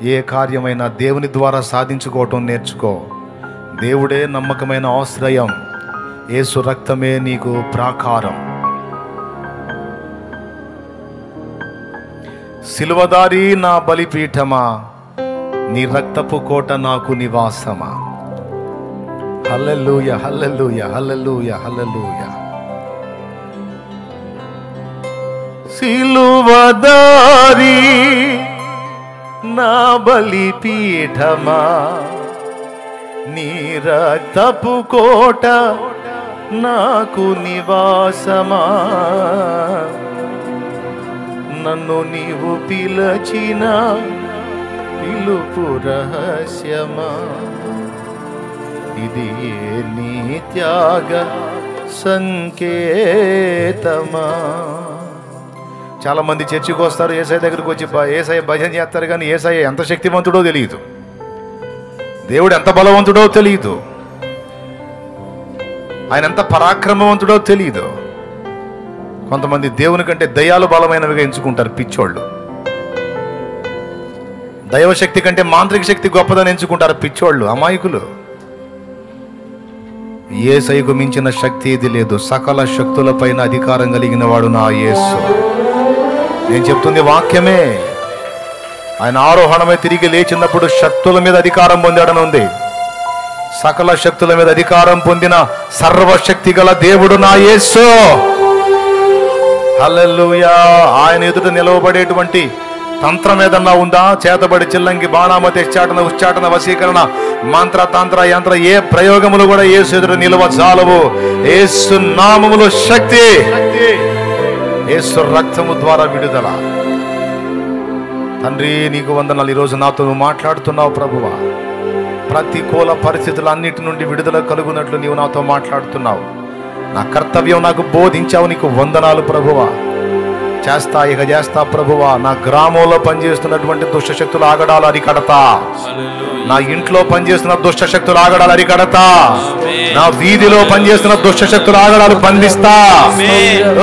ఏ కార్యమైనా దేవుని ద్వారా సాధించుకోవటం నేర్చుకో. దేవుడే నమ్మకమైన ఆశ్రయం. యేసు రక్తమే నీకు ప్రాకారం. సిలువదారి నా బలిపీఠమా, నీ రక్తపు కోట నాకు నివాసమా. హల్లెలూయా, హల్లెలూయా, హల్లెలూయా, హల్లెలూయా. సిలువదారి నా బలిపీఠమా, నీ రక్తపు కోట నాకు నివాసమా. నన్ను నీవు పిలచిన పిలుపు రహస్యమా, ఇది నీ త్యాగ సంకేతమా. చాలా మంది చర్చికి వస్తారు, యేసయ్య దగ్గరికి వచ్చి యేసయ్య భజన చేస్తారు, కానీ యేసయ్య ఎంత శక్తివంతుడో తెలియదు, దేవుడు ఎంత బలవంతుడో తెలియదు, ఆయన ఎంత పరాక్రమవంతుడో తెలియదు. కొంతమంది దేవుని కంటే దయ్యాలు బలమైనవిగా ఎంచుకుంటారు పిచ్చోళ్ళు. దైవశక్తి కంటే మాంత్రిక శక్తి గొప్పదని ఎంచుకుంటారు పిచ్చోళ్ళు, అమాయకులు. యేసయ్యకు మించిన శక్తి ఏది లేదు. సకల శక్తులపైన అధికారం కలిగిన వాడు నా యేసు. నేను చెప్తుంది వాక్యమే. ఆయన ఆరోహణమై తిరిగి లేచినప్పుడు శక్తుల మీద అధికారం పొందాడని ఉంది. సకల శక్తుల మీద అధికారం పొందిన సర్వశక్తి గల దేవుడు నా యేసు. హల్లెలూయా. ఆయన ఎదుట నిలవబడేటువంటి తంత్రం ఏదన్నా ఉందా? చేతబడి, చిల్లంగి, బాణామతి, ఉచ్చాటన, వశీకరణ, మంత్ర, తంత్ర, యంత్ర ఏ ప్రయోగములు కూడా యేసు ఎదుట నిలవ చాలవు. యేసు నామములో శక్తి, యేసు రక్తము ద్వారా విడుదల. తండ్రి నీకు వందనాలు. ఈరోజు నాతో నువ్వు మాట్లాడుతున్నావు ప్రభువా. ప్రతికూల పరిస్థితులన్నిటి నుండి విడుదల కలుగునట్లు నీవు నాతో మాట్లాడుతున్నావు. నా కర్తవ్యం నాకు బోధించావు, నీకు వందనాలు ప్రభువా. చేస్తా ప్రభువా. నా గ్రామంలో పనిచేస్తున్నటువంటి దుష్టశక్తులు ఆగడాలు అరికడతా. నా ఇంట్లో పనిచేస్తున్న దుష్టశక్తులు ఆగడాలు అరికడతా. నా వీధిలో పనిచేస్తున్న దుష్టశక్తులు ఆగడాలు బంధిస్తా.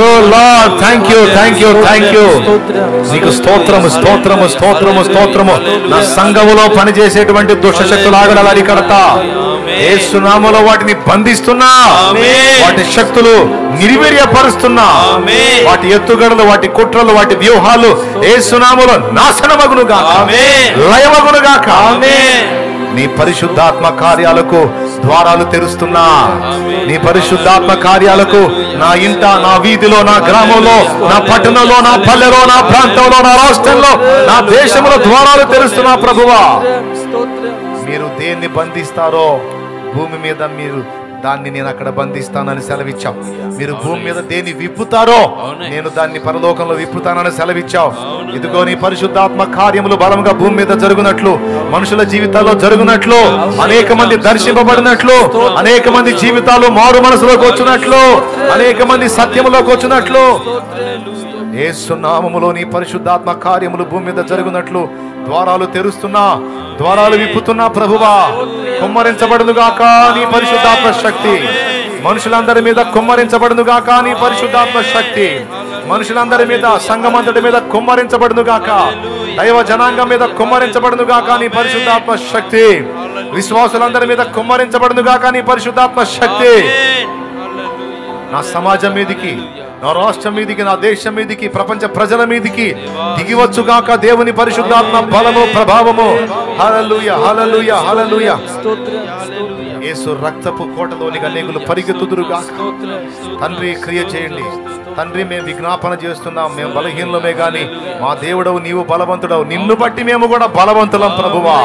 Oh lord, thank you, thank you, thank you. నీకు స్తోత్రము, స్తోత్రము, స్తోత్రము, స్తోత్రము. నా సంఘములో పనిచేసేటువంటి దుష్టశక్తులు ఆగడాలు అరికడతా. యేసు నామములో వాటిని బంధిస్తున్నా. వాటి శక్తులు నిర్వీర్యపరుస్తున్నా. వాటి ఎత్తుగడలు, వాటి కుట్రలు, వాటి వ్యూహాలు యేసు నామములో నాశనమగును గాక, లయమగును గాక. నీ పరిశుద్ధాత్మ కార్యాలకు ద్వారాలు తెరుస్తున్నా. నీ పరిశుద్ధాత్మ కార్యాలకు నా ఇంట, నా వీధిలో, నా గ్రామంలో, నా పట్టణంలో, నా పల్లెలో, నా ప్రాంతంలో, నా రాష్ట్రంలో, నా దేశంలో ద్వారాలు తెరుస్తున్నా ప్రభువా. మీరు దేన్ని బంధిస్తారో భూమి మీద మీరు దాన్ని నేను అక్కడ బంధిస్తానని సెలవిచ్చావు. మీరు భూమి మీద దేన్ని విప్పుతారో నేను దాన్ని పరలోకంలో విప్పుతానని సెలవిచ్చావు. ఇదిగో నీ పరిశుద్ధాత్మ కార్యములు బలంగా భూమి మీద జరుగునట్లు, మనుషుల జీవితాల్లో జరుగునట్లు, అనేక మంది దర్శింపబడినట్లు, అనేక మంది జీవితాలు మారు మనసులోకి వచ్చినట్లు, అనేక మంది సత్యములోకి వచ్చినట్లు, యేసు నామములో నీ పరిశుద్ధాత్మ కార్యములు భూమి మీద జరుగునట్లు ద్వారాలు తెరుస్తున్నా, ద్వారాలు విప్పుతున్నా ప్రభువా. కుమ్మరించబడునుగాక నీ పరిశుద్ధాత్మ శక్తి. మనుషులందరి మీద కుమ్మరించబడునుగాక నీ పరిశుద్ధాత్మ శక్తి. మనుషులందరి మీద, సంఘమంతటి మీద కుమ్మరించబడునుగాక. దైవ జనాంగం మీద కుమ్మరించబడునుగాక నీ పరిశుద్ధాత్మ శక్తి. విశ్వాసులందరి మీద కుమ్మరించబడునుగాక నీ పరిశుద్ధాత్మ శక్తి. నా సమాజం మీదికి, నా రాష్ట్రం మీదికి, నా దేశం మీదికి, ప్రపంచ ప్రజల మీదికి దిగివచ్చుగాక దేవుని పరిశుద్ధాత్మ బలము, ప్రభావము. హల్లెలూయా, హల్లెలూయా, హల్లెలూయా. యేసు రక్తపు కోటలోనికి అనేకులు పరిగెత్తుదురుగాక. తండ్రి క్రియ చేయండి. తండ్రి మేము విజ్ఞాపన చేస్తున్నాం, మేము బలహీనమే గాని మా దేవుడవు నీవు బలవంతుడవు. నిన్ను బట్టి మేము కూడా బలవంతులం ప్రభువా.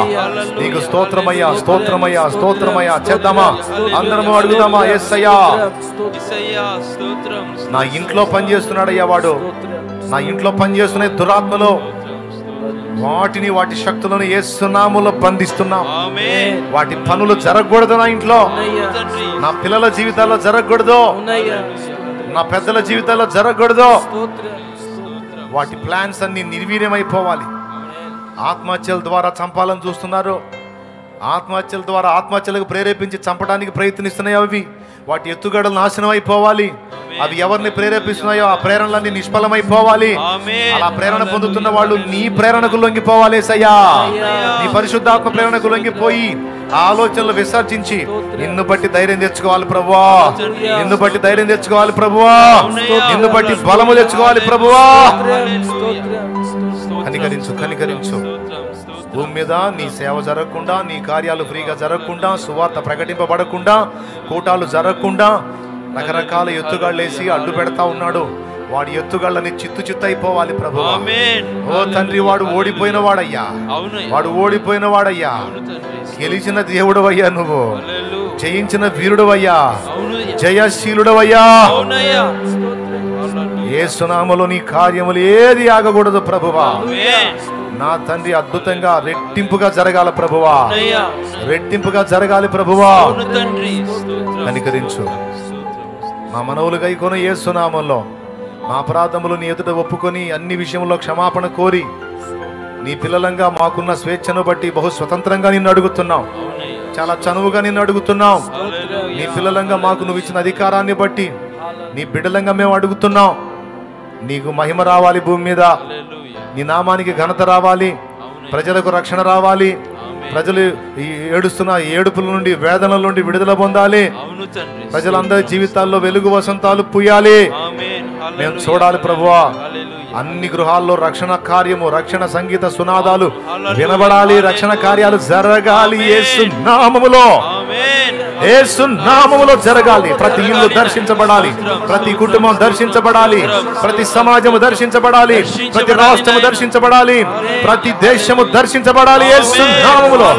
నీకు స్తోత్రమయ్యా, స్తోత్రమయ్యా, స్తోత్రమయ్యా. చేద్దామా, అందరము అడుగుదామా. యేసయ్యా, నా ఇంట్లో పనిచేస్తున్నాడయ్యా వాడు. నా ఇంట్లో పనిచేస్తున్న దురాత్మలో వాటిని, వాటి శక్తులను యేసు నామములో బంధిస్తున్నాం. వాటి పనులు జరగకూడదు నా ఇంట్లో, నా పిల్లల జీవితాల్లో జరగకూడదు, నా పెద్దల జీవితాల్లో జరగకూడదు. వాటి ప్లాన్స్ అన్ని నిర్వీర్యమైపోవాలి. ఆత్మహత్యల ద్వారా చంపాలని చూస్తున్నారు. ఆత్మహత్యల ద్వారా ఆత్మహత్యలకు ప్రేరేపించి చంపడానికి ప్రయత్నిస్తున్నాయి అవి. వాటి ఎత్తుగడలు నాశనం అయిపోవాలి. అవి ఎవరిని ప్రేరేపిస్తున్నాయో ఆ ప్రేరణలన్నీ నిష్ఫలమైపోవాలి. అలా ప్రేరణ పొందుతున్న వాళ్ళు నీ ప్రేరణకు లొంగిపోవాలి యేసయ్యా. నీ పరిశుద్ధాత్మ ప్రేరణకు లొంగిపోయి ఆ ఆలోచనలు విసర్జించి నిన్ను బట్టి ధైర్యం తెచ్చుకోవాలి ప్రభువా. నిన్ను బట్టి ధైర్యం తెచ్చుకోవాలి ప్రభువా. నిన్ను బట్టి బలము తెచ్చుకోవాలి ప్రభువా. కనికరించు, కనికరించు. భూమి మీద నీ సేవ జరగకుండా, నీ కార్యాలు ఫ్రీగా జరగకుండా, సువార్త ప్రకటింపబడకుండా, కూటాలు జరగకుండా రకరకాల ఎత్తుగాళ్ళేసి అడ్డు పెడతా ఉన్నాడు. వాడి ఎత్తుగాళ్ళని చిత్తు చిత్తు అయిపోవాలి ప్రభువా. ఓ తండ్రి, వాడు ఓడిపోయిన వాడయ్యా, వాడు ఓడిపోయిన వాడయ్యా. గెలిచిన దేవుడు అయ్యా, నువ్వు జయించిన వీరుడు అయ్యా, జయశీలుడవయ్యా. యేసు నామములో నీ కార్యములు ఏది ఆగకూడదు ప్రభువా. నా తండ్రి, అద్భుతంగా రెట్టింపుగా జరగాల ప్రభువా, రెట్టింపుగా జరగాలి ప్రభువా. కనికరించు. మా మనవులు గైకొన యేసు నామములో మా అపరాధములు నీ ఎదుట ఒప్పుకొని అన్ని విషయంలో క్షమాపణ కోరి నీ పిల్లలంగా మాకున్న స్వేచ్ఛను బట్టి బహు స్వతంత్రంగా నిన్ను అడుగుతున్నాం. చాలా చనువుగా నిన్ను అడుగుతున్నాం. నీ పిల్లలంగా మాకు నువ్వు ఇచ్చిన అధికారాన్ని బట్టి నీ బిడ్డలంగా మేము అడుగుతున్నాం. నీకు మహిమ రావాలి భూమి మీద, నీ నామానికి ఘనత రావాలి, ప్రజలకు రక్షణ రావాలి, ప్రజలు ఏడుస్తున్న ఏడుపుల నుండి, వేదనల నుండి విడుదల పొందాలి, ప్రజలందరి జీవితాల్లో వెలుగు వసంతాలు పూయాలి. మేము చూడాలి ప్రభువా. అన్ని గృహాల్లో రక్షణ కార్యము, రక్షణ సంగీత సునాదాలు వినబడాలి, రక్షణ కార్యాలు జరగాలి. యేసు నామములో, యేసు నామములో జరగాలి. ప్రతి ఇల్లు దర్శించబడాలి, ప్రతి కుటుంబం దర్శించబడాలి, ప్రతి సమాజము దర్శించబడాలి, ప్రతి రాష్ట్రము దర్శించబడాలి, ప్రతి దేశము దర్శించబడాలి. యేసు నామములో.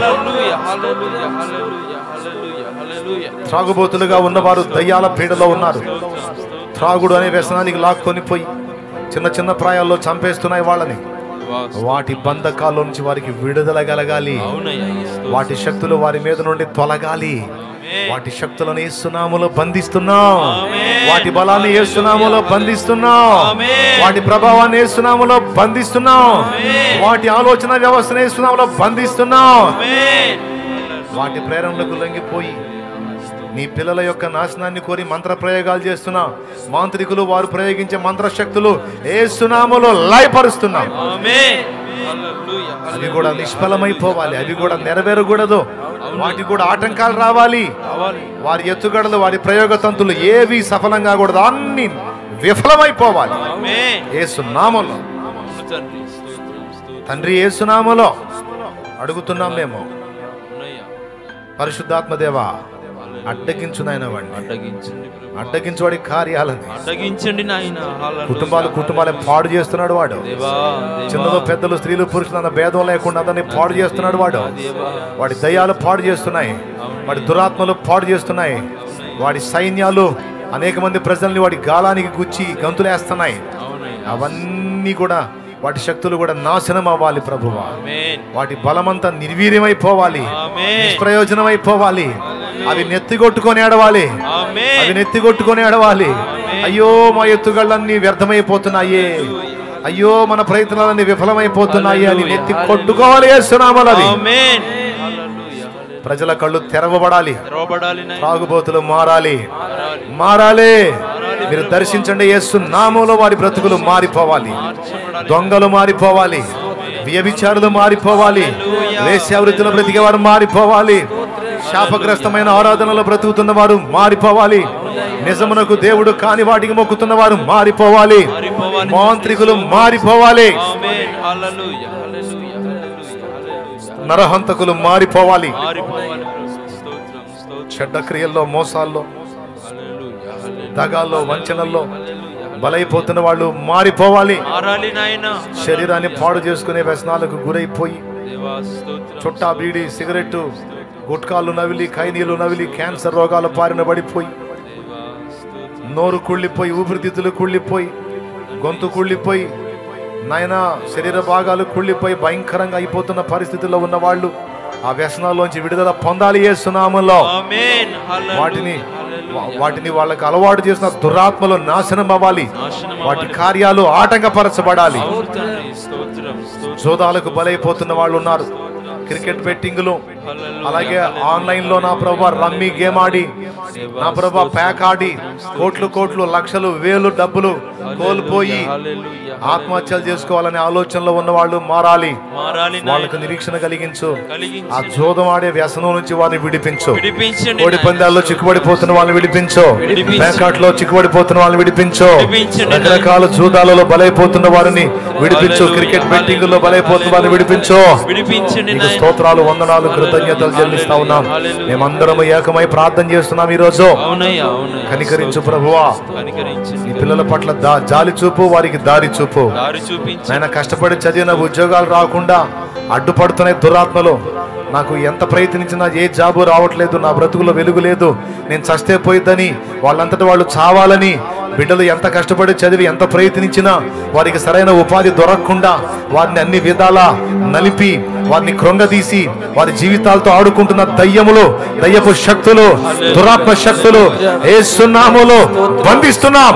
త్రాగుబోతులుగా ఉన్నవారు దయ్యాల పీడలో ఉన్నారు. త్రాగుడు అనే వ్యసనానికి లాక్కొని పోయి చిన్న చిన్న ప్రాయాల్లో చంపేస్తున్నాయి వాళ్ళని. వాటి బంధకాల్లో నుంచి వారికి విడుదల కలగాలి. వాటి శక్తులు వారి మీద నుండి తొలగాలి. వాటి శక్తులను యేసు నామములో బంధిస్తున్నాం. వాటి బలాన్ని యేసు నామములో బంధిస్తున్నాం. వాటి ప్రభావాన్ని యేసు నామములో బంధిస్తున్నాం. వాటి ఆలోచన వ్యవస్థను యేసు నామములో బంధిస్తున్నాం. వాటి ప్రేరణలకు లొంగిపోయి నీ పిల్లల యొక్క నాశనాన్ని కోరి మంత్ర ప్రయోగాలు చేస్తున్నా మాంత్రికులు, వారు ప్రయోగించే మంత్రశక్తులు యేసు నామములో లయపరుస్తున్నాం. అవి కూడా నిష్ఫలమైపోవాలి, అవి కూడా నెరవేరకూడదు, వాటికి కూడా ఆటంకాలు రావాలి. వారి ఎత్తుగడలు, వారి ప్రయోగ తంతులు ఏవి సఫలం కాకూడదు, అన్ని విఫలమైపోవాలి యేసు నామములో. తండ్రి, యేసు నామములో అడుగుతున్నాం మేము. పరిశుద్ధాత్మ దేవా, అడ్డగించు నాయన వాడిని, అడ్డగించు వాడి కార్యాలను, అడ్డగించండి నాయన. కుటుంబాలు పాడు చేస్తున్నాడు వాడు. చిన్నలు పెద్దలు, స్త్రీలు పురుషులు అన్న భేదం లేకుండా అందరినీ పాడు చేస్తున్నాడు వాడు. వాడి దయ్యాలు పాడు చేస్తున్నాయి, వాడి దురాత్మలు పాడు చేస్తున్నాయి. వాడి సైన్యాలు అనేక మంది ప్రజల్ని వాడి గాలానికి గుచ్చి గంతులేస్తున్నాయి. అవన్నీ కూడా, వాటి శక్తులు కూడా నాశనం అవ్వాలి ప్రభువా. వాటి బలమంతా నిర్వీర్యమైపోవాలి, నిష్ప్రయోజనమైపోవాలి. అవి నెత్తికొట్టుకొని ఏడవాలి, అవి నెత్తికొట్టుకొని ఏడవాలి. అయ్యో, మా ఎత్తుగళ్ళన్నీ వ్యర్థమైపోతున్నాయి, అయ్యో మన ప్రయత్నాలన్నీ విఫలమైపోతున్నాయి అని నెత్తి కొట్టుకోవాలి యేసు నామములో. ప్రజల కళ్ళు తెరవబడాలి, త్రాగుబోతులు మారాలి, మారాలి. మీరు దర్శించండి యేసు నామములో. వారి బ్రతుకులు మారిపోవాలి, దొంగలు మారిపోవాలి, వ్యభిచారులు మారిపోవాలి, వేశ్యావృత్తిలో బ్రతికేవారు మారిపోవాలి, శాపగ్రస్తమైన ఆరాధనలో బ్రతుకుతున్న వారు మారిపోవాలి, నిజమునకు దేవుడు కాని వాటికి మొక్కుతున్న వారు మారిపోవాలి, మాంత్రికులు మారిపోవాలి, నరహంతకులు మారిపోవాలి, చెడ్డ క్రియల్లో, మోసాల్లో, దగాల్లో, వంచనల్లో బలైపోతున్న వాళ్ళు మారిపోవాలి. శరీరాన్ని పాడు చేసుకునే వ్యసనాలకు గురైపోయి చుట్టా, బీడి, సిగరెట్టు, గుట్కాలు నవిలి, ఖైనీలు నవిలి క్యాన్సర్ రోగాల బారిన పడిపోయి, నోరు కుళ్ళిపోయి, ఊపిరితిత్తులు కుళ్ళిపోయి, గొంతు కుళ్ళిపోయి, నాయన శరీర భాగాలు కుళ్ళిపోయి భయంకరంగా అయిపోతున్న పరిస్థితుల్లో ఉన్న వాళ్ళు ఆ వ్యసనాల్లోంచి విడుదల పొందాలి యేసు నామములో. వాటిని వాళ్ళకి అలవాటు చేసిన దురాత్మలు నాశనం అవ్వాలి, వాటి కార్యాలు ఆటంకపరచబడాలి. జోదాలకు బలైపోతున్న వాళ్ళు ఉన్నారు, క్రికెట్ బెట్టింగులు, అలాగే ఆన్లైన్ లో నా ప్రభా రమ్మీ గేమ్ ఆడి నా ప్రభా ప్యాక్ ఆడి కోట్లు లక్షలు వేలు డబ్బులు కోల్పోయి ఆత్మహత్యలు చేసుకోవాలనే ఆలోచనలో ఉన్న వాళ్ళు మారాలి. వాళ్ళకు నిరీక్షణ కలిగించు. ఆ జోదం ఆడే వ్యసనం నుంచి వారిని విడిపించు. కోడి పందాల్లో చిక్కుబడిపోతున్న వాళ్ళని విడిపించు. ప్యాకాట్లో చిక్కుబడిపోతున్న వాళ్ళని విడిపించు. రకరకాల జూదాలలో బలైపోతున్న వారిని విడిపించు. క్రికెట్ బెట్టింగ్ లో బలైపోతున్న వారిని విడిపించు. స్తోత్రాలు, వందనాలు, కృతజ్ఞతలు చెల్లిస్తా ఉన్నాం. మేమందరం ఏకమై ప్రార్థన చేస్తున్నాం. ఈ రోజు కనికరించు ప్రభువా. నీ పిల్లల పట్ల జాలి చూపు, వారికి దారి చూపు. ఆయన కష్టపడి చదివిన ఉద్యోగాలు రాకుండా అడ్డుపడుతున్నాయి దురాత్మలు. నాకు ఎంత ప్రయత్నించినా ఏ జాబు రావట్లేదు, నా బ్రతుకులో వెలుగు లేదు, నేను చస్తే పోయిద్దని, వాళ్ళంతటి వాళ్ళు చావాలని బిడ్డలు ఎంత కష్టపడి చదివి ఎంత ప్రయత్నించినా వారికి సరైన ఉపాధి దొరకకుండా వారిని అన్ని విధాలా నలిపి వారిని కృంగదీసి వారి జీవితాలతో ఆడుకుంటున్న దయ్యములు, దయ్యపు శక్తులు, దురాత్మ శక్తులు యేసు నామములో బంధిస్తున్నాం.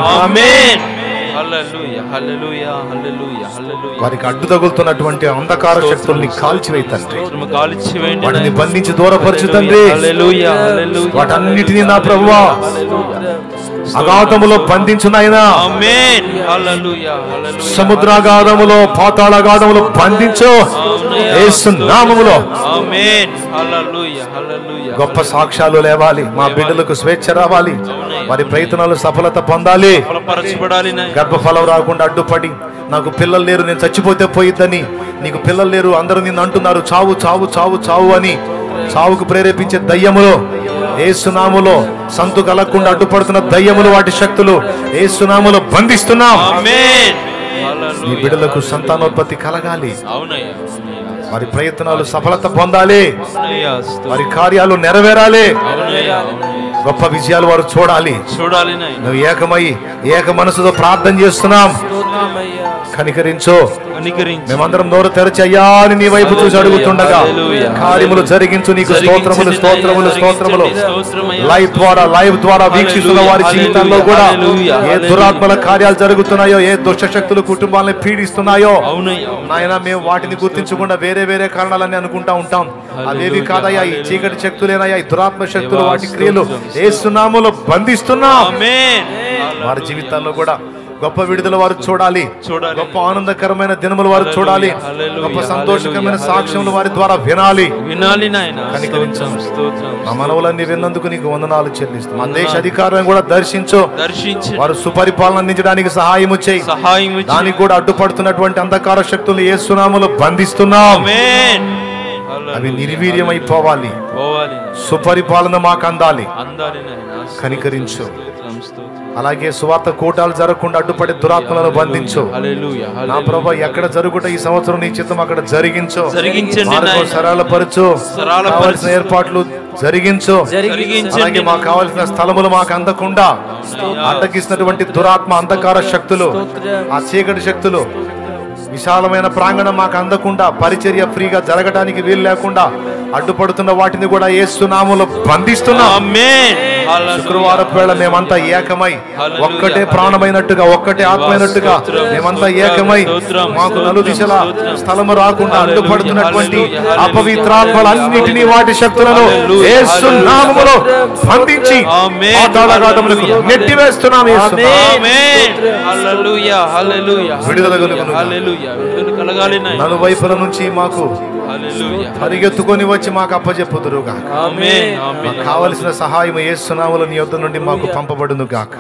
వారికి అడ్డు తగులుతున్నటువంటి అంధకార శక్తుల్ని కాల్చివేయి తండ్రి. వాటిని బంధించి దూరపరచు తండ్రి. వాటన్నిటినీ నా ప్రభువా అగాధములో బంధించు నాయనా. సముద్రాగాధములో, పాతాళాగాధములో బంధించు యేసు నామములో. గొప్ప సాక్ష్యాలు లేవాలి. మా బిడ్డలకు స్వేచ్ఛ రావాలి. వారి ప్రయత్నాలు సఫలత పొందాలి. గర్భఫలం రాకుండా అడ్డుపడి నాకు పిల్లలు లేరు, నేను చచ్చిపోతే పోయిద్దని, నీకు పిల్లలు లేరు, అందరూ నిన్ను అంటున్నారు, చావు చావు చావు చావు అని చావుకు ప్రేరేపించే దయ్యములు యేసు నామములో, సంతు కలగకుండా అడ్డుపడుతున్న దయ్యములు, వాటి శక్తులు యేసు నామములో బంధిస్తున్నాం. ఈ బిడ్డలకు సంతానోత్పత్తి కలగాలి. వారి ప్రయత్నాలు సఫలత పొందాలి. వారి కార్యాలు నెరవేరాలి. గొప్ప విజయాలు వారు చూడాలి. నువ్వు ఏకమై ఏక మనసుతో ప్రార్థన చేస్తున్నాం. కనికరించు. మేమందరం నోరు తెరచి అయ్యా అని నీ వైపు చూసి అడుగుతుండగా కార్యములు జరిగించు. నీకు స్తోత్రములు, స్తోత్రములు, స్తోత్రములు. లైవ్ ద్వారా వీక్షిస్తున్న వారి జీవితాల్లో కూడా ఏ దురాత్మల కార్యాలు జరుగుతున్నాయో, ఏ దుష్ట శక్తులు కుటుంబాలను పీడిస్తున్నాయో నాయన, మేము వాటిని గుర్తించకుండా వేరే వేరే కారణాలని అనుకుంటా ఉంటాం. అదేవి కాదయ్యా, ఈ చీకటి శక్తులేనయ్యా, ఈ దురాత్మ శక్తులు, వాటి క్రియలు యేసు నామములో బంధిస్తున్నాం. వారి జీవితాల్లో కూడా గొప్ప విడుదల వారు చూడాలి. గొప్ప ఆనందకరమైన దినములు వారు చూడాలి. గొప్ప సంతోషకరమైన సాక్ష్యములు వారి ద్వారా వినాలి. మా మనవులన్నీ విన్నందుకు నీకు వందనాలు చెల్లిస్తాం. మన దేశ అధికారులను కూడా దర్శించు. వారు సుపరిపాలన అందించడానికి సహాయము చేయి. దానికి కూడా అడ్డుపడుతున్నటువంటి అంధకార శక్తులు యేసు నామములో బంధిస్తున్నాం. అవి నిర్వీర్యమైపోవాలి. సుపరిపాలన మాకు అందాలి. కనికరించు. అలాగే సువార్త కూటాలు జరగకుండా అడ్డుపడే దురాత్మలను బంధించు. నా ప్రభా, ఎక్కడ జరుగుట ఈ సంవత్సరం నీ చిత్తం అక్కడ జరిగించు. సరళపరచు. కావలసిన ఏర్పాట్లు జరిగించు. అలాగే మాకు కావలసిన స్థలములు మాకు అందకుండా అడ్డగిస్తున్నటువంటి దురాత్మ అంధకార శక్తులు, ఆ చీకటి శక్తులు, విశాలమైన ప్రాంగణం మాకు అందకుండా పరిచర్య ఫ్రీగా జరగడానికి వీలు లేకుండా అడ్డుపడుతున్న వాటిని కూడా యేసు నామములో బంధిస్తున్నాం. శుక్రవారం వేళ మేమంతా ఏకమై ఒక్కటే ప్రాణమైనట్టుగా, ఒక్కటే ఆత్మైనట్టుగా మేమంతా ఏకమై మాకు నలుదిశల స్థలము రాకుండా అడ్డుపడుతున్నటువంటి అపవిత్రాత్మలన్నిటినీ, వాటి శక్తులను యేసు నామములో బంధించి పాతాళాగాధములకు నెట్టివేస్తున్నాం. విడుదల నలువైపుల నుంచి మాకు పరిగెత్తుకొని వచ్చి మాకు అప్పచెప్పుదురు గాక. కావలసిన సహాయం యేసు నామములో నీ యొద్ద నుండి మాకు పంపబడును గాక.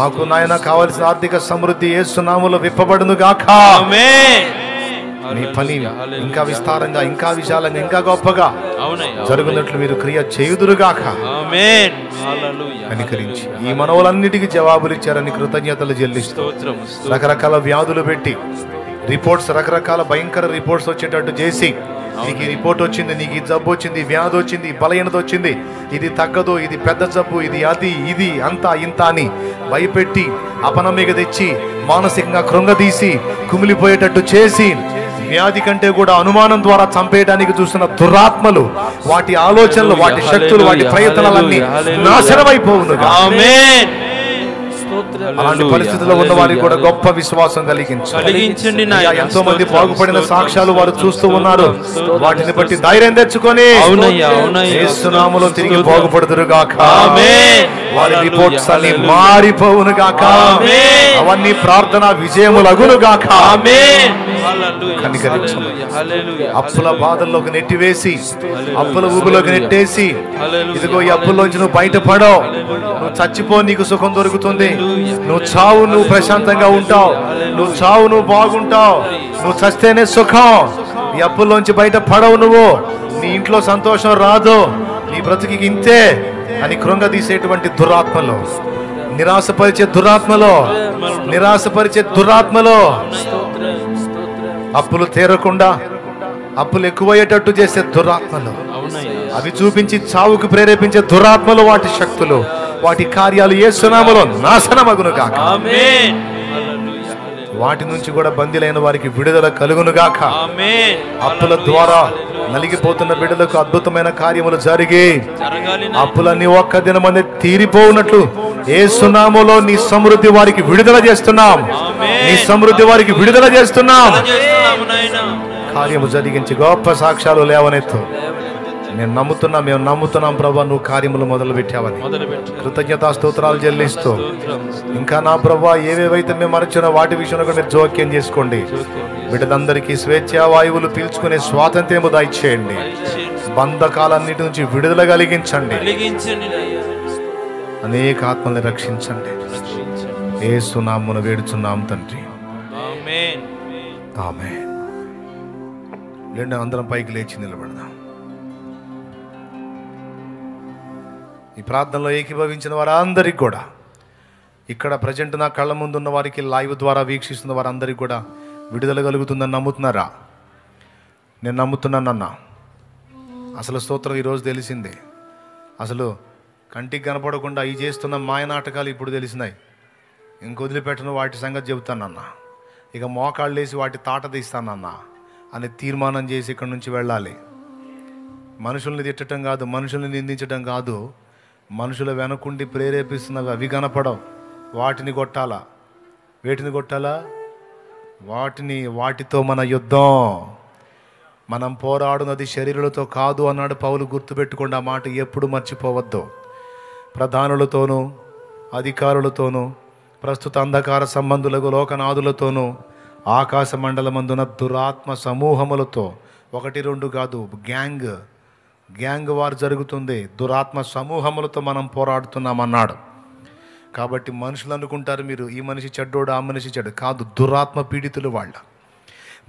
మాకు నాయన కావలసిన ఆర్థిక సమృద్ధి యేసు నామములో విప్పబడును గాక. నీ పని ఇంకా విస్తారంగా, ఇంకా విశాలంగా, ఇంకా గొప్పగా జరుగునట్లు మీరు క్రియ చేయుదురుగాక. కనికరించి ఈ మనవులన్నిటికీ జవాబులు ఇచ్చారని కృతజ్ఞతలు చెల్లిస్తూ, రకరకాల వ్యాధులు పెట్టి రిపోర్ట్స్, రకరకాల భయంకర రిపోర్ట్స్ వచ్చేటట్టు చేసి, నీకు ఈ రిపోర్ట్ వచ్చింది, నీకు ఈ జబ్బు వచ్చింది, వ్యాధి వచ్చింది, బలహీనత వచ్చింది, ఇది తగ్గదు, ఇది పెద్ద జబ్బు, ఇది అది, ఇది అంతా ఇంత అని భయపెట్టి అపనమ్మిక తెచ్చి మానసికంగా కృంగదీసి కుమిలిపోయేటట్టు చేసి వ్యాధి కంటే కూడా అనుమానం ద్వారా చంపేయడానికి చూస్తున్న దురాత్మలు, వాటి ఆలోచనలు, వాటి శక్తులు, వాటి ప్రయత్నాలన్నీ నాశనమైపోవును. అలాంటి పరిస్థితుల్లో ఉన్న వారికి కూడా గొప్ప విశ్వాసం కలిగించండి. ఎంతో మంది బాగుపడిన సాక్ష్యాలు వారు చూస్తూ ఉన్నారు. వాటిని బట్టి ధైర్యం తెచ్చుకొని యేసు నామములో తిరిగి బాగుపడుదురు గాక. వారి రిపోర్ట్స్ అన్ని మారిపోవును గాక. అవన్నీ ప్రార్థన విజయములగును గాక. కనికరించమని అప్పుల బాధల్లోకి నెట్టివేసి, అప్పుల ఊబిలోకి నెట్టేసి, ఇదిగో ఈ అప్పుల్లోంచి నువ్వు బయటపడవు, నువ్వు చచ్చిపో, నీకు సుఖం దొరుకుతుంది, నువ్వు చావు, నువ్వు ప్రశాంతంగా ఉంటావు, నువ్వు చావు, నువ్వు బాగుంటావు, నువ్వు చస్తేనే సుఖం, ఈ అప్పుల్లోంచి బయట పడవు, నువ్వు నీ ఇంట్లో సంతోషం రాదు, నీ బ్రతుకి ఇంతే అని కృంగదీసేటువంటి దురాత్మలో, నిరాశపరిచే దురాత్మలో, అప్పులు తీరకుండా అప్పులు ఎక్కువయ్యేటట్టు చేసే దురాత్మలు, అవి చూపించి చావుకు ప్రేరేపించే దురాత్మలు, వాటి శక్తులు, వాటి కార్యాలు యేసు నామములో నాశనమగును గాక. వాటి నుంచి కూడా బందీలైన వారికి విడుదల కలుగును గాక. అప్పుల ద్వారా నలిగిపోతున్న బిడ్డలకు అద్భుతమైన కార్యములు జరిగి అప్పులన్నీ ఒక్క దినమందే తీరిపోవునట్లు యేసు నామములో నీ సమృద్ధి వారికి విడుదల చేస్తున్నాం. నీ సమృద్ధి వారికి విడుదల చేస్తున్నాం. కార్యము జరిగించి గొప్ప సాక్ష్యాలు లేవనెత్తు. నేను నమ్ముతున్నా, మేము నమ్ముతున్నాం ప్రభా, నువ్వు కార్యములు మొదలు పెట్టావని కృతజ్ఞతా స్తోత్రాలు చెల్లిస్తూ, ఇంకా నా ప్రభా ఏవేవైతే మేము మరచినా వాటి విషయంలో కూడా మీరు జోక్యం చేసుకోండి. బిడ్డలందరికీ స్వేచ్ఛా వాయువులు పీల్చుకునే స్వాతంత్ర్యము దయచేయండి. బంధకాలన్నిటి నుంచి విడుదల కలిగించండి. అనేక ఆత్మల్ని రక్షించండి. యేసు నామమున వేడుచున్నాం తండ్రి, ఆమేన్. లేండి, అందరం పైకి లేచి నిలబడదాం. ఈ ప్రార్థనలో ఏకీభవించిన వారందరికీ కూడా, ఇక్కడ ప్రజెంట్ నా కళ్ళ ముందు ఉన్న వారికి, లైవ్ ద్వారా వీక్షిస్తున్న వారందరికీ కూడా విడుదల కలుగుతుందని నమ్ముతున్నారా? నేను నమ్ముతున్నానన్నా. అసలు స్తోత్రం ఈరోజు తెలిసిందే. అసలు కంటికి కనపడకుండా ఈ చేస్తున్న మాయ నాటకాలు ఇప్పుడు తెలిసినాయి. ఇంకొదిలిపెట్టను వాటి సంగతి చెబుతానన్నా. ఇక మోకాళ్ళు వేసి వాటి తాట తీస్తానన్నా అని తీర్మానం చేసి ఇక్కడి నుంచి వెళ్ళాలి. మనుషుల్ని తిట్టడం కాదు, మనుషుల్ని నిందించడం కాదు, మనుషుల వెనకుండి ప్రేరేపిస్తున్నవి అవి కనపడవు. వాటిని కొట్టాలా. వేటిని కొట్టాలా? వాటితో మన యుద్ధం. మనం పోరాడునది శరీరులతో కాదు అన్నాడు పౌలు. గుర్తుపెట్టుకోండి, ఆ మాట ఎప్పుడు మర్చిపోవద్దు. ప్రధానులతోనూ, అధికారులతోనూ, ప్రస్తుత అంధకార సంబంధులకు, లోకనాథులతోనూ, ఆకాశ మండలమందున దురాత్మ సమూహములతో, 1-2 కాదు, గ్యాంగ్ వార్ జరుగుతుంది. దురాత్మ సమూహములతో మనం పోరాడుతున్నామన్నాడు. కాబట్టి మనుషులు అనుకుంటారు మీరు ఈ మనిషి చెడ్డోడు, ఆ మనిషి చెడ్డ కాదు. దురాత్మ పీడితులు వాళ్ళ.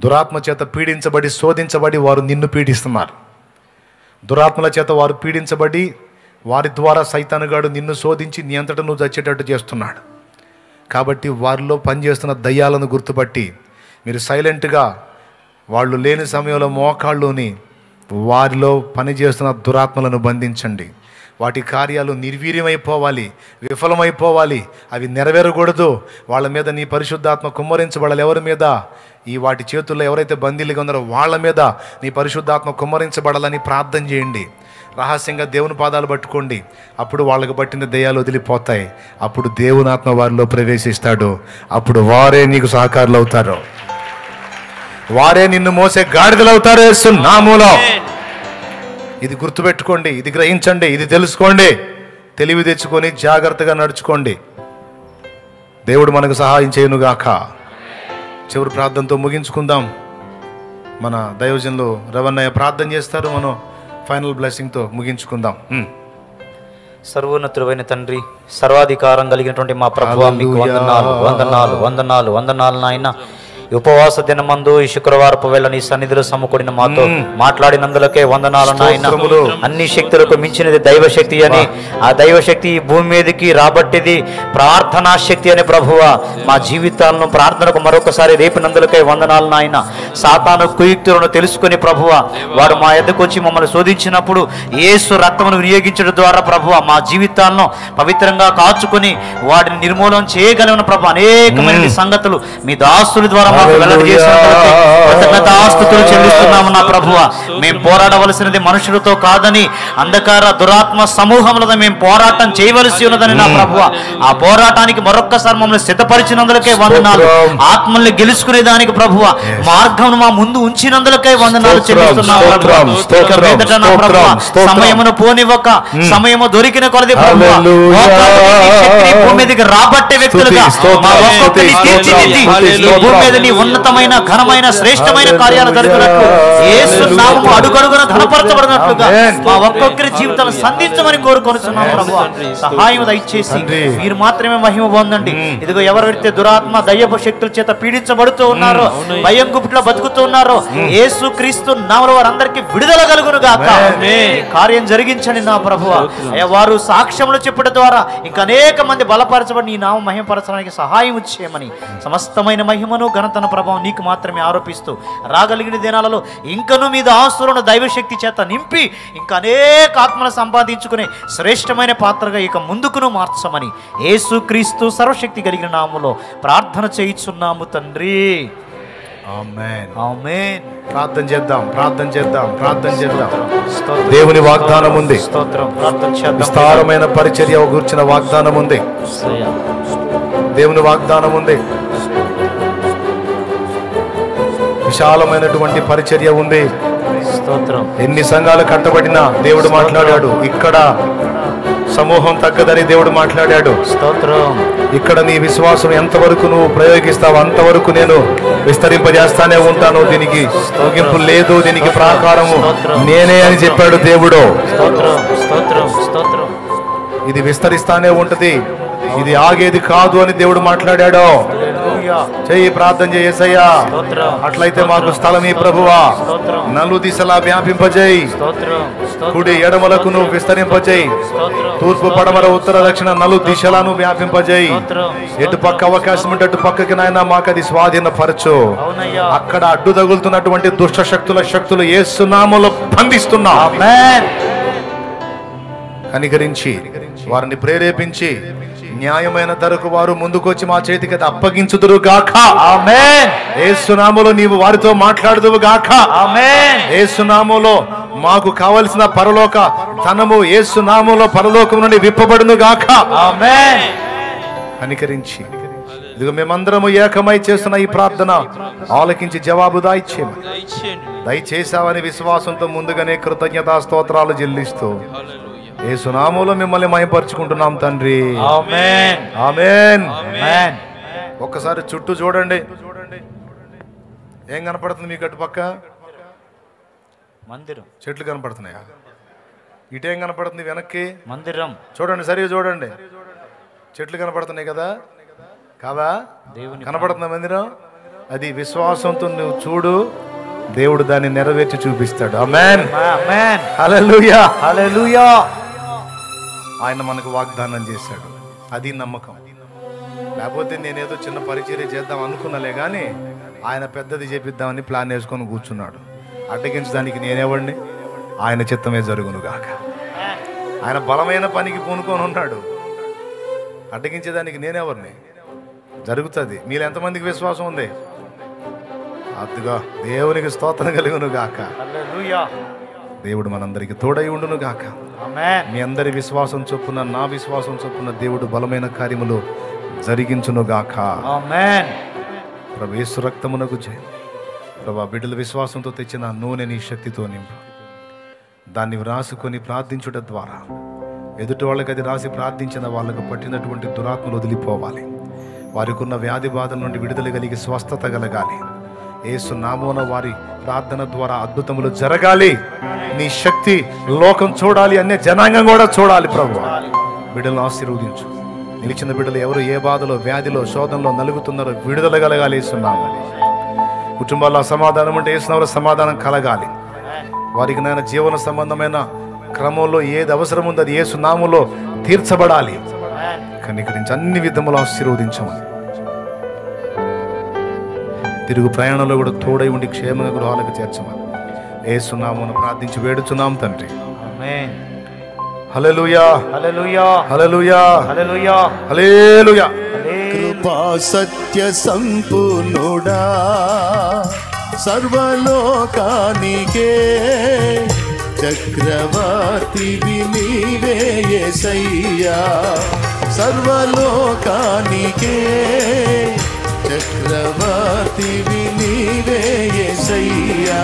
దురాత్మ చేత పీడించబడి, శోధించబడి వారు నిన్ను పీడిస్తున్నారు. దురాత్మల చేత వారు పీడించబడి, వారి ద్వారా సైతానుగాడు నిన్ను శోధించి నీ అంతటా నువ్వు చచ్చేటట్టు చేస్తున్నాడు. కాబట్టి వారిలో పనిచేస్తున్న దయ్యాలను గుర్తుపట్టి మీరు సైలెంట్గా వాళ్ళు లేని సమయంలో మోకాళ్ళుని వారిలో పనిచేస్తున్న దురాత్మలను బంధించండి. వాటి కార్యాలు నిర్వీర్యమైపోవాలి, విఫలమైపోవాలి, అవి నెరవేరకూడదు. వాళ్ళ మీద నీ పరిశుద్ధాత్మ కుమ్మరించబడాలి. ఎవరి మీద? ఈ వాటి చేతుల్లో ఎవరైతే బందీలుగా ఉన్నారో వాళ్ళ మీద నీ పరిశుద్ధాత్మ కుమ్మరించబడాలని ప్రార్థన చేయండి. రహస్యంగా దేవుని పాదాలు పట్టుకోండి. అప్పుడు వాళ్ళకు పట్టిన దయ్యాలు వదిలిపోతాయి. అప్పుడు దేవుని ఆత్మ వారిలో ప్రవేశిస్తాడు. అప్పుడు వారే నీకు సహకారులు అవుతారు. వారే నిన్ను మోసే గాడిదలు అవుతారు యేసు నామములో. ఇది గుర్తుపెట్టుకోండి, ఇది గ్రహించండి, ఇది తెలుసుకోండి. తెలివి తెచ్చుకొని జాగ్రత్తగా నడుచుకోండి. దేవుడు మనకు సహాయం చేయనుగాక. చివరి ప్రార్థనతో ముగించుకుందాం. మన దైవజనులు రవణయ్య ప్రార్థన చేస్తారు. మనం ఫైనల్ బ్లెస్సింగ్తో ముగించుకుందాం. సర్వోన్నతుడైన తండ్రి, సర్వాధికారం కలిగినటువంటి మా ప్రభువా, మీకు వందనాలు వందనాలు వందనాలు వందనాలు నాయన. ఈ ఉపవాస దినమందు ఈ శుక్రవారపు వేళ నీ సన్నిధిలో సమకూడిన మాతో మాట్లాడినందులకే వందనాలు నాయన. అన్ని శక్తులకు మించినది దైవశక్తి అని, ఆ దైవశక్తి ఈ భూమి మీదకి రాబట్టిది ప్రార్థనా శక్తి అని ప్రభువా, మా జీవితాలను ప్రార్థనకు మరొకసారి రేపినందులకే వందనాలు నాయన. సాతాను కుయుక్తులను తెలుసుకుని ప్రభువా, వాడు మా ఎద్దకు వచ్చి మమ్మల్ని శోధించినప్పుడు యేసు రక్తమును వినియోగించడం ద్వారా ప్రభువా మా జీవితాలను పవిత్రంగా కాచుకొని వాటిని నిర్మూలన చేయగలిగిన ప్రభు అనేకమైన సంగతులు మీ దాసుల ద్వారా మాకు వెల్లడి చేసినందుకు కృతజ్ఞతాస్తుతులు చెల్లిస్తున్నాము నా ప్రభువా. మేము పోరాడవలసినది మనుషులతో కాదని, అంధకార దురాత్మ సమూహములతో మేము పోరాటం చేయవలసి ఉన్నదని నా ప్రభువా. ఆ పోరాటానికి మరొక్కసారి మమ్మల్ని సిద్ధపరిచినందులకే వందనాలు. ఆత్మల్ని గెలుచుకునే దానికి ప్రభువా మార్గం మా ముందు ఉంచినందులకే వందనాలు చెల్లిస్తున్నాము ప్రభువా. ఇక మీదట నా ప్రభువా సమయమును పోనివ్వక, సమయము దొరికిన కొలది ప్రభువా భూమి మీదకి రాబట్టే వ్యక్తులుగా మా ఒక్కొక్కరిని తీర్చిదిద్ది ఈ భూమి మీద నీ ఉన్నతమైన ఘనమైన శ్రేష్టమైన కార్యాలు జరుగునట్లు, యేసు నామము అడుగడుగున ఘనపరచబడినట్లుగా మా ఒక్కొక్కరి జీవితాలను సంధించమని కోరుకొనుచున్నాం ప్రభువా. సహాయం దయచేసి మీరు మాత్రమే మహిమ పొందండి. ఇదిగో ఎవరైతే దురాత్మ దయ్యపు శక్తుల చేత పీడించబడుతూ ఉన్నారో, భయం గుప్పిట్లో బతుకుతూ ఉన్నారో, యేసు క్రీస్తు నామములో వారందరికీ విడుదల కలుగును గాక. కార్యం జరిగించండి నా ప్రభువా. అయ్యా వారు సాక్ష్యములు చెప్పడం ద్వారా ఇంకా అనేక మంది బలపరచబడి నీ నామం మహిమపరచడానికి సహాయం చేయమని సమస్తమైన మహిమను ఘనతన ప్రభావం నీకు మాత్రమే ఆరోపిస్తూ రాగలిగిన దినాలలో ఇంకనూ మీద ఆస్తులను దైవశక్తి చేత నింపి ఇంకా అనేక ఆత్మలు సంపాదించుకునే శ్రేష్టమైన పాత్రగా ఇక ముందుకును మార్చమని యేసు క్రీస్తు సర్వశక్తి కలిగిన నామములో ప్రార్థన చేయుచున్నాము తండ్రి. ఆమేన్. ఆమేన్. ప్రార్థన చేద్దాం. దేవుని వాగ్దానం ఉంది. విస్తారమైన పరిచర్య గురించిన వాగ్దానం ఉంది. దేవుని వాగ్దానం ఉంది. విశాలమైనటువంటి పరిచర్య ఉంది. ఎన్ని సంఘాలు కట్టబడినా దేవుడు మాట్లాడాడు. ఇక్కడ సమూహం తగ్గదని దేవుడు మాట్లాడాడు. ఇక్కడ నీ విశ్వాసం ఎంతవరకు నువ్వు ప్రయోగిస్తావు అంతవరకు నేను విస్తరింపజేస్తానే ఉంటాను. దీనికి ముగింపు లేదు, దీనికి ప్రాకారము నేనే అని చెప్పాడు దేవుడు. ఇది విస్తరిస్తానే ఉంటది, ఇది ఆగేది కాదు అని దేవుడు మాట్లాడాడు. చెయ్యి, ప్రార్థన చేయి యేసయ్యా. అట్లయితే మాకు స్థలం ఈ ప్రభువా, నలు దిశలా వ్యాపింపజేయి. కుడి ఎడమలకు నువ్వు విస్తరింపజేయి. తూర్పు పడమర ఉత్తర దక్షిణ నలు దిశలను వ్యాపింపజేయి. ఎటు పక్క అవకాశం ఉంటే అటు పక్కకి నాయన మాకు అది స్వాధీనపరచు. అక్కడ అడ్డు తగులుతున్నటువంటి దుష్ట శక్తులు యేసు నామములో బంధిస్తున్నా. కనికరించి వారిని ప్రేరేపించి న్యాయమైన ధరకు వారు ముందుకొచ్చి మా చేతికి అది అప్పగించుదురు గాక. ఆమేన్. యేసు నామములో నీవు వారితో మాట్లాడుదువు గాక. ఆమేన్. యేసు నామములో మాకు కావలసిన పరలోక ధనము యేసు నామములో పరలోకం నుండి విప్పబడును గాక. ఆమేన్. కనికరించి ఇదిగో మేమందరము ఏకమై చేస్తున్న ఈ ప్రార్థన ఆలకించి జవాబు దయచేసావని విశ్వాసంతో ముందుగానే కృతజ్ఞతా స్తోత్రాలు చెల్లిస్తూ యేసు నామములో మిమ్మల్ని మహిమపరుచుకుంటున్నాం తండ్రి. ఆమేన్. ఆమేన్. ఆమేన్. ఒక్కసారి చుట్టూ చూడండి. ఏం కనపడుతుంది మీకు? అటు పక్క మందిరం, చెట్లు కనపడుతున్నాయా? ఇటేం కనపడుతుంది? వెనక్కి మందిరం. చూడండి, సరిగా చూడండి. చెట్లు కనపడుతున్నాయి కదా, కాదా? కనపడుతున్న మందిరం. అది విశ్వాసంతో నువ్వు చూడు, దేవుడు దాన్ని నెరవేర్చి చూపిస్తాడు. ఆమేన్. ఆమేన్. హల్లెలూయా. హల్లెలూయా. ఆయన మనకు వాగ్దానం చేశాడు, అది నమ్మకం. లేకపోతే నేనేదో చిన్న పరిచర్య చేద్దాం అనుకున్నాలే కానీ ఆయన పెద్దది చేపిద్దామని ప్లాన్ వేసుకొని కూర్చున్నాడు. అడ్డగించడానికి నేనేవాడిని? ఆయన చిత్తమే జరుగును గాక. ఆయన బలమైన పనికి పూనుకొని ఉన్నాడు, అడ్డగించేదానికి నేనెవరిని? జరుగుతుంది. మీరు ఎంతమందికి విశ్వాసం ఉంది? అదిగా దేవునికి స్తోత్రం కలుగును గాక. దేవుడు మనందరికి తోడై ఉండును గాక. మీ అందరి విశ్వాసం చొప్పున, నా విశ్వాసం చొప్పున దేవుడు బలమైన కార్యములు జరిగించును గాక. ప్రభు యేసు రక్తమునకు జయం. ప్రభు బిడ్డల విశ్వాసంతో తెచ్చిన నూనె నీ శక్తితో నింపు. దాన్ని రాసుకొని ప్రార్థించుట ద్వారా ఎదుటి వాళ్ళకి అది రాసి ప్రార్థించిన వాళ్ళకు పట్టినటువంటి దురాత్మలు వదిలిపోవాలి. వారికి ఉన్న వ్యాధి బాధల నుండి విడుదల కలిగి స్వస్థత కలగాలి. యేసు నామమున వారి ప్రార్థన ద్వారా అద్భుతములు జరగాలి. నీ శక్తి లోకం చూడాలి, అన్య జనాంగం కూడా చూడాలి. ప్రభు బిడ్డలను ఆశీర్వదించు. నిలిచిన బిడ్డలు ఎవరు ఏ బాధలో, వ్యాధిలో, శోధనలో నలుగుతున్నారో విడుదల కలగాలి. యేసు నామమున కుటుంబాల్లో సమాధానం అంటే యేసు నామములో సమాధానం కలగాలి. వారికి నాయన జీవన సంబంధమైన క్రమంలో ఏది అవసరం ఉందో అది యేసు నామములో తీర్చబడాలి. కనికరించి అన్ని విధములు ఆశీర్వదించమని, తిరుగు ప్రయాణంలో కూడా తోడై ఉండి క్షేమంగా గృహాలకు చేర్చమని యేసు నామమున ప్రార్థించి వేడుచున్నాం తండ్రి. ఆమేన్. హల్లెలూయా. హల్లెలూయా. హల్లెలూయా. హల్లెలూయా. హల్లెలూయా. కృపా సత్య సంపూర్ణుడా సర్వలోకానికే చక్రవర్తివి నీవే యేసయ్యా సర్వలోకానికే చక్రవర్తివి నీవే యేసయ్యా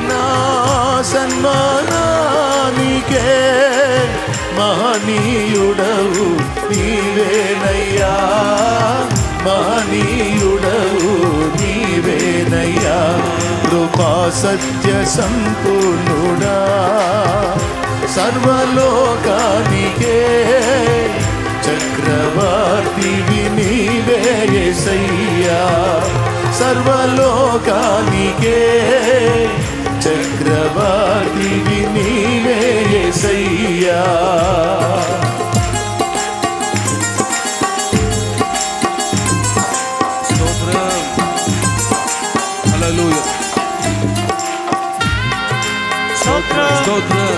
నా సన్మానానికే మహనీయుడవు నీవేనయ్యా మహనీయుడవు నీవేనయ్యా కృపా సత్య సంపూర్ణుడా సర్వలోకానికే చక్రవర్తివి నీవే యేసయ్యా సర్వలోకానికే చక్రవర్తివి నీవే యేసయ్యా స్తోత్రం హల్లెలూయా స్తోత్రం స్తోత్రం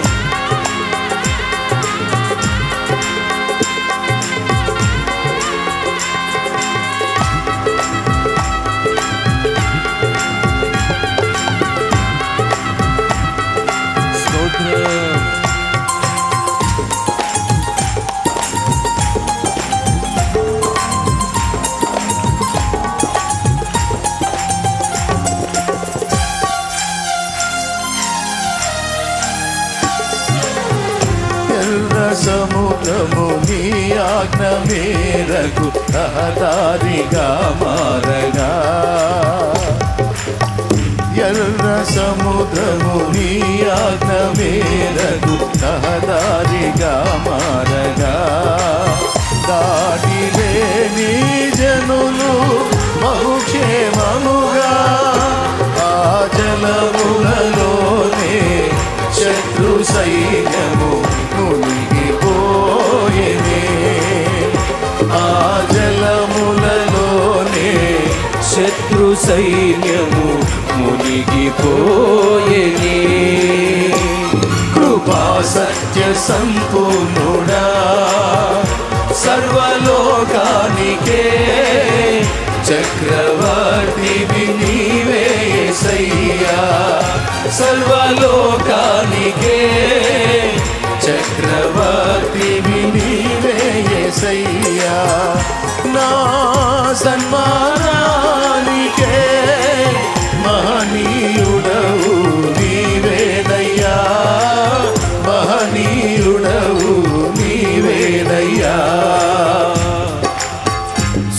సముద్రము నీ ఆజ్ఞ మేరకు రహదారిగా మారగా ఎర్ర సముద్రము నీ ఆజ్ఞ మేరకు రహదారిగా మారగా దాటిలేని జనులు బహుక్షేమముగా ఆ జలములలోనే శత్రు సైన్యము మునిగిపోయేనే ఆ జలములలోనే శత్రు సైన్యము మునిగిపోయేనే కృపా సత్య సంపూర్ణుడా సర్వలోకానికే చక్రవర్తివి నీవే యేసయ్యా సర్వలోకానికే చక్రవర్తివి నీవే యేసయ్యా నా సన్మానానికే మహనీయుడవు నీవేనయ్యా మహనీయుడవు నీవేనయ్యా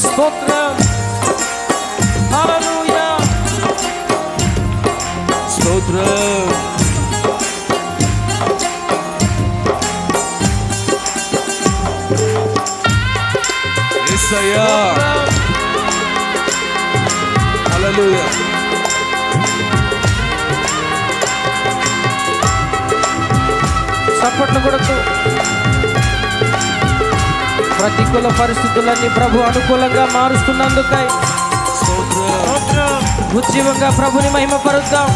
స్తోత్రం హల్లెలూయా స్తోత్రం యేసయ్యా హల్లెలూయా చప్పట్లు కొడుతూ ప్రతికూల పరిస్థితులన్నీ ప్రభు అనుకూలంగా మారుస్తున్నందుకై ఉజ్జీవంగా ప్రభుని మహిమపరుద్దాం.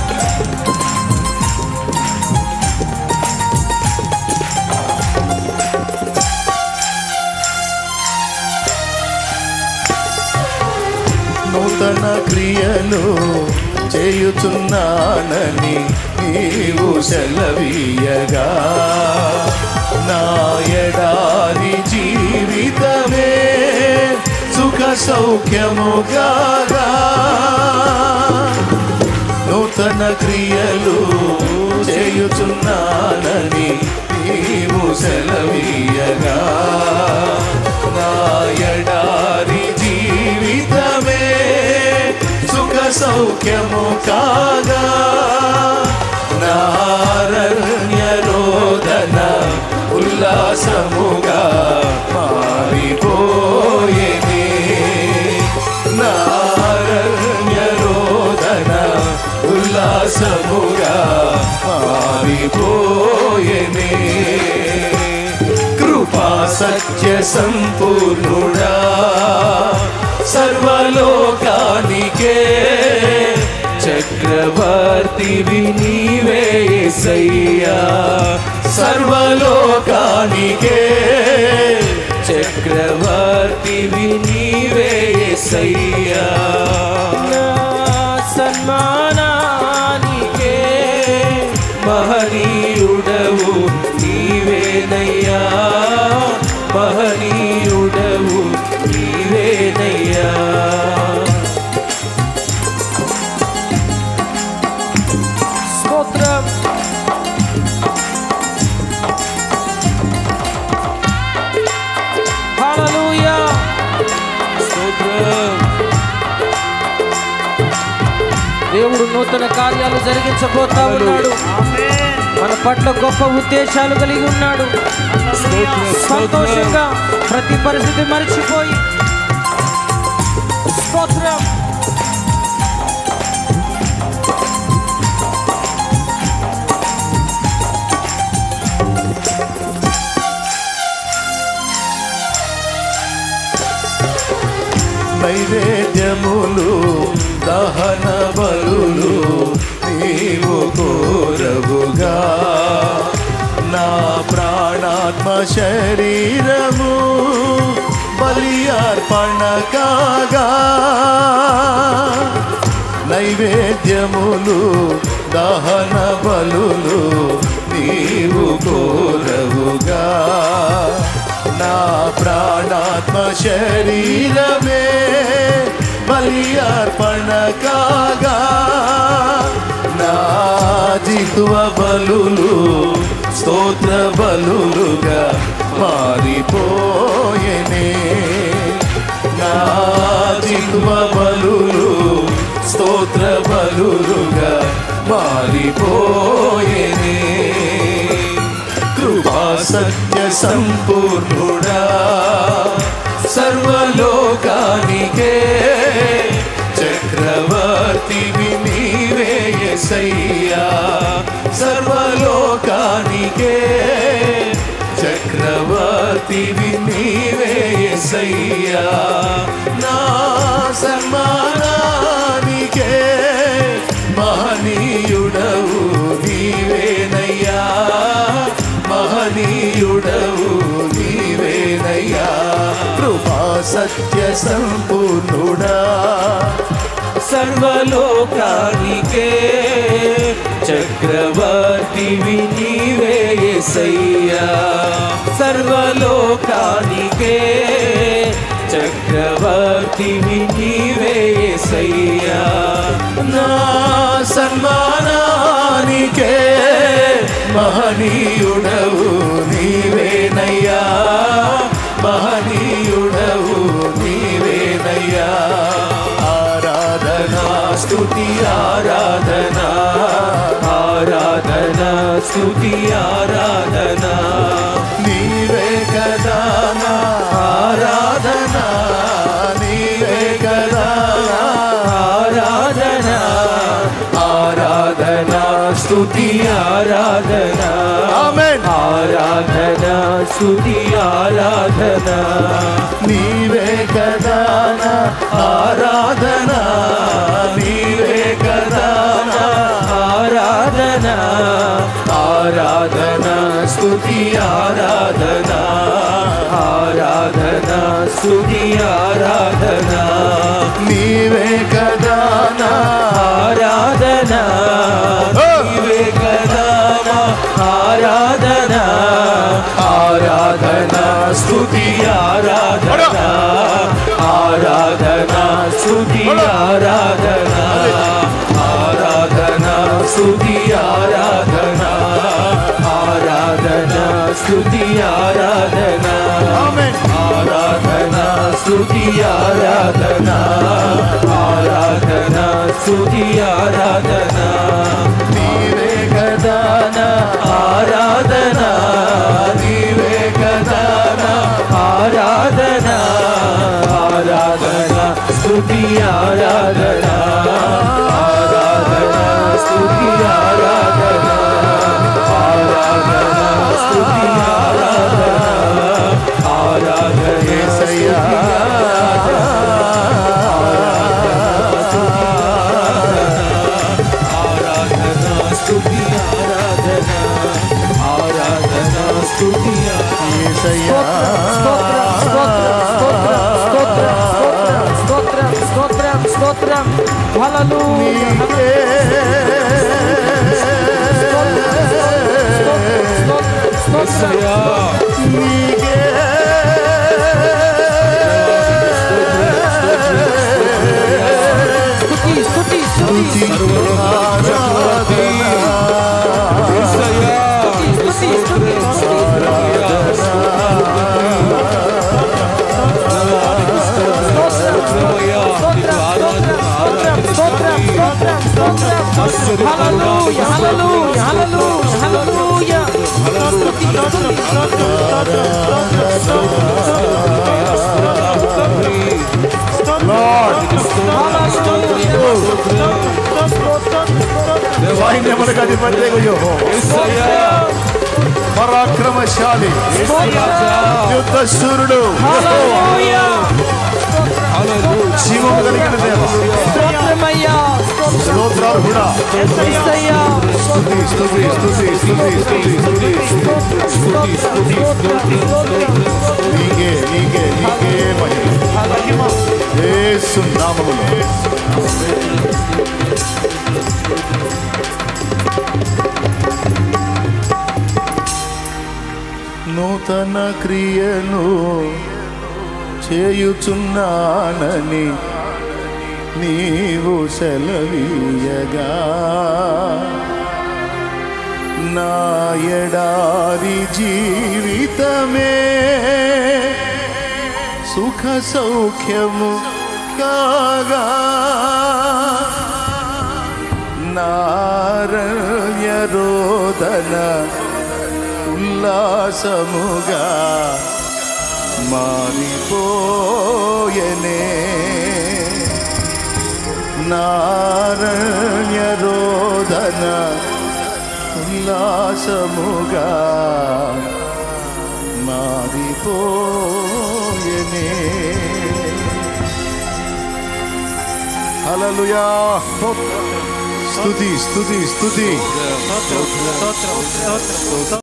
నూతన క్రియలు చేయుచున్నానని నీవు సెలవీయగా నా ఎడారి జీవితమే సుఖ సౌఖ్యముగా నూతన క్రియలు చేయుచున్నానని నీవు సెలవీయగా నా ఎడారి జీవితమే సుఖ సౌఖ్యము కాగా నారణ్య రోదన ఉల్లాసముగా మారిపోయేనే నారణ్య రోదన ఉల్లాసముగా మారిపోయేనే కృపా సత్య సంపూర్ణుడా సర్వలోకానికే చక్రవర్తివి నీవే యేసయ్యా సర్వలోకానికే చక్రవర్తివి నీవే యేసయ్యా సన్మానానికే మహనీయుడవు నీవేనయ్యా మహనీయుడవు నీవేనయ్యా స్తోత్రం. హల్లెలూయా. స్తోత్రం దేవుడు నూతన కార్యాలు జరిగించబోతా ఉన్నాడు. మన పట్ల గొప్ప ఉద్దేశాలు కలిగి ఉన్నాడు. సంతోషంగా ప్రతి పరిస్థితి మరిచిపోయి స్తోత్రం. నైవేద్యములు దహన బలులు నీవు కోరవుగా నా ప్రాణాత్మ శరీరము బలి అర్పణ కాగా నైవేద్యములు దహన బలులు నీవు కోరవుగా నా ప్రాణాత్మ శరీరమే బలి అర్పణ కాగా నా జిహ్వ బలులు స్తోత్ర బలులుగా మారిపోయేనే నా జిహ్వ బలులు స్తోత్ర బలులుగా మారిపోయేనే కృపా సత్య సంపూర్ణుడా సర్వలోకానికే చక్రవర్తివి నీవే యేసయ్యా సర్వలోకానికే చక్రవర్తివి నీవే యేసయ్యా నా సన్మానానికే మహనీయుడవు నీవేనయ్యా మహనీయుడవు నీవేనయ్యా కృపా సత్య సంపూర్ణుడా సర్వలోకానికే చక్రవర్తివి నీవే యేసయ్యా సర్వలోకానికే చక్రవర్తివి నీవే యేసయ్యా నా సన్మానానికే మహనీయుడవు నీవేనయ్యా మహనీయుడవు నీవేనయ్యా ఆరాధనా స్తుతి ఆరాధనా ఆరాధనా స్తుతి ఆరాధనా నీవే కదా నా ఆరాధనా నీవే కదా ఆరాధనా ఆరాధనా స్తుతి ఆరాధనా ఆమేన్ ఆరాధనా స్తుతి ఆరాధనా నీవే కదా నా ఆరాధనా నీవే కదా నా ఆరాధనా ఆరాధనా స్తుతి ఆరాధనా ఆరాధనా స్తుతి ఆరాధనా నీవే కదా నా ఆరాధనా నీవే కదా నా ఆరాధనా ఆరాధనా స్తుతి ఆరాధనా ఆరాధనా స్తుతి ఆరాధనా ఆరాధనా స్తుతి ఆరాధనా ఆరాధనా స్తుతి ఆరాధనా ఆరాధనా స్తుతి ఆరాధనా ఆరాధనా స్తుతి ఆరాధనా నీవే కదా నా ఆరాధనా నీవే కదా నా ఆరాధనా ఆరాధనా స్తుతి ఆరాధనా ఆరాధనా స్తుతి ఆరాధనా ఆరాధనా స్తుతి ఆరాధనా ఆరాధనా యేసయ్యా ఆరాధనా స్తుతి ఆరాధనా ఆరాధనా స్తుతి యేసయ్యా స్తోత్రం, స్తోత్రం, హల్లెలూయా యేసయ్యా స్తుతి స్తుతి యేసయ్యా హల్లెలూయా హల్లెలూయా హల్లెలూయా సైన్యములకు అధిపతి యెహోవా, పరాక్రమశాలి యుద్ధ శూరుడు హల్లెలూయా జీవము కలిగిన దేవ, స్తోత్రమయ్యా స్తోత్రార్హుడా, యేసయ్యా స్తుతి స్తుతి స్తుతి స్తుతి స్తుతి నీకే నీకే నీకే మహిమ యేసు నామములో. నూతన క్రియను చేయుచున్నానని నీవు సెలవీయగా, నా ఎడారి జీవితమే సుఖ సౌఖ్యము కాగా, నారణ్య రోదన ఉల్లాసముగా మారిపోయనే, నారణ్య రోదన ఉల్లాసముగా మారిపోయనే. హల్లెలూయా, స్తుతి స్తుతి స్తుతి.